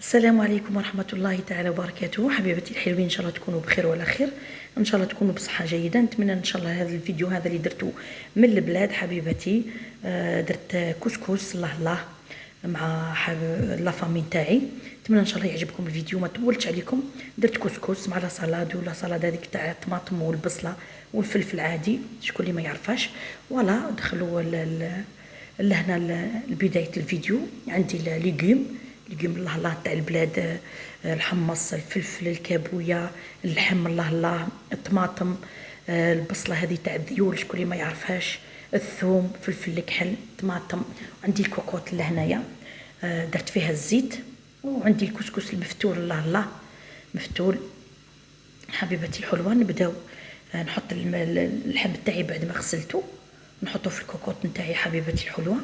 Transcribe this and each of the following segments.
السلام عليكم ورحمة الله تعالى وبركاته. حبيبتي الحلوين، ان شاء الله تكونوا بخير وعلى خير، ان شاء الله تكونوا بصحة جيدة. نتمنى ان شاء الله هذا الفيديو هذا اللي درته من البلاد حبيبتي. درت كسكس الله الله مع لا فامي تاعي. نتمنى ان شاء الله يعجبكم الفيديو، ما طولتش عليكم. درت كسكس مع لا سالاد، ولا سالاد هذيك تاع الطماطم والبصله والفلفل عادي، شكون اللي ما يعرفاش. فوالا دخلوا لهنا لبدايه الفيديو. عندي ليغوم الله الله تاع البلاد، الحمص، الفلفل، الكابويا، اللحم الله الله، الطماطم، البصله هذه تاع الذيول شكون اللي ما يعرفهاش، الثوم، فلفل الكحل، طماطم. عندي الكوكوط لهنايا، درت فيها الزيت. وعندي الكسكس المفتول الله الله مفتول. حبيبتي الحلوه نبداو نحط اللحم تاعي بعد ما غسلته، نحطه في الكوكوط نتاعي حبيبتي الحلوه.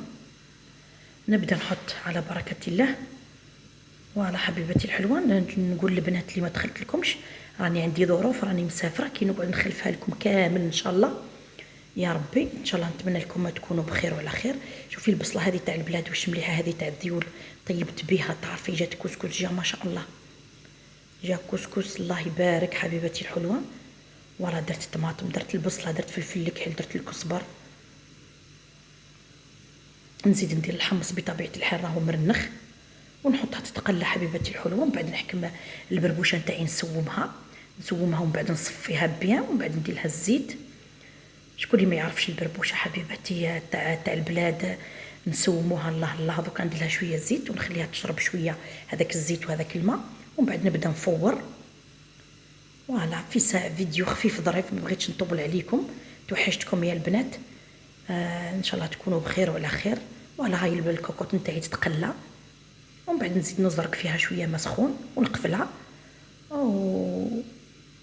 نبدا نحط على بركه الله. فوالا حبيبتي الحلوه، نقول للبنات اللي ما دخلت لكمش راني عندي ظروف، راني مسافره، كي نقعد نخلفها لكم كامل ان شاء الله يا ربي. ان شاء الله نتمنى لكم ما تكونوا بخير وعلى خير. شوفي البصله هذه تاع البلاد واش مليحه، هذه تاع الذيول طيبت بها، تعرفي جات كسكس جا ما شاء الله، جا كسكس الله يبارك حبيبتي الحلوه. فوالا درت الطماطم، درت البصله، درت فلفل الكحل، درت الكزبر. نزيد ندير الحمص بطبيعه الحال راهو مرنخ، ونحطها تتقلى حبيبتي الحلوه. ومن بعد نحكم البربوشه نتاعي نسومها ومن بعد نصفيها بيان، ومن بعد ندير لها الزيت. شكون اللي ما يعرفش البربوشه حبيبتي تاع البلاد، نسوموها الله الله. دوك ندير لها شويه زيت ونخليها تشرب شويه هذاك الزيت وهذاك الماء، ومن بعد نبدا نفور. فوالا في ساعه فيديو خفيف ظريف، ما بغيتش نطول عليكم، توحشتكم يا البنات. ان شاء الله تكونوا بخير وعلى خير. فوالا هاي الكوكوط نتاعي تتقلى، ومن بعد نزيد نزرق فيها شويه ما سخون ونقفلها.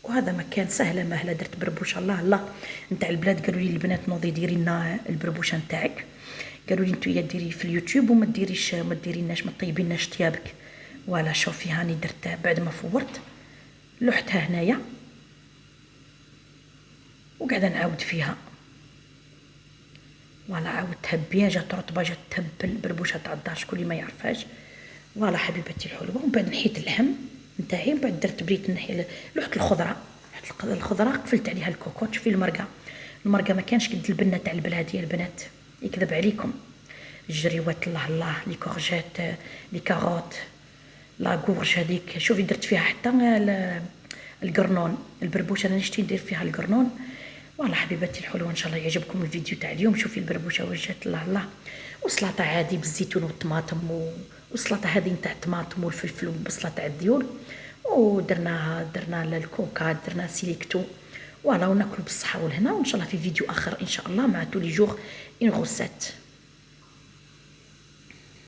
وهذا مكان سهله مهله. درت بربوشه الله الله نتاع البلاد. قالوا لي البنات نوضي ديري لنا البربوشه نتاعك، قالوا لي نتويا ديري في اليوتيوب وما ديريناش ما طيبيناش طيابك. ولا شوفي هاني درت بعد ما فورت لوحتها هنايا وقاعده نعاود فيها. ولا عاودتها بيان، جات رطبه، جات تهبل بربوشه تاع الدار شكون اللي ما يعرفهاش. فوالا حبيبتي الحلوه. ومن بعد نحيت اللحم نتاعي، من بعد درت بريت نحي لوحت الخضره، الخضره قفلت عليها الكوكوط. شوفي المرقه ما كانش قد البنه تاع البلاد يا البنات، يكذب عليكم. الجريوات الله الله، لي كورجات، لي كاروت، لا غورج هذيك شوفي درت فيها حتى القرنون. البربوشه انا نشتي ندير فيها القرنون. والله حبيباتي الحلوه ان شاء الله يعجبكم الفيديو تاع اليوم. شوفي البربوشه وجات الله الله، وسلطه عادي بالزيتون والطماطم، والسلطه هذه نتاع الطماطم والفلفل والبصله تاع الذيول. درنا الكوكا، درنا سيليكتو. فوالا وناكل بالصحه والهنا، وان شاء الله في فيديو اخر ان شاء الله مع تولي جور ان غوسات.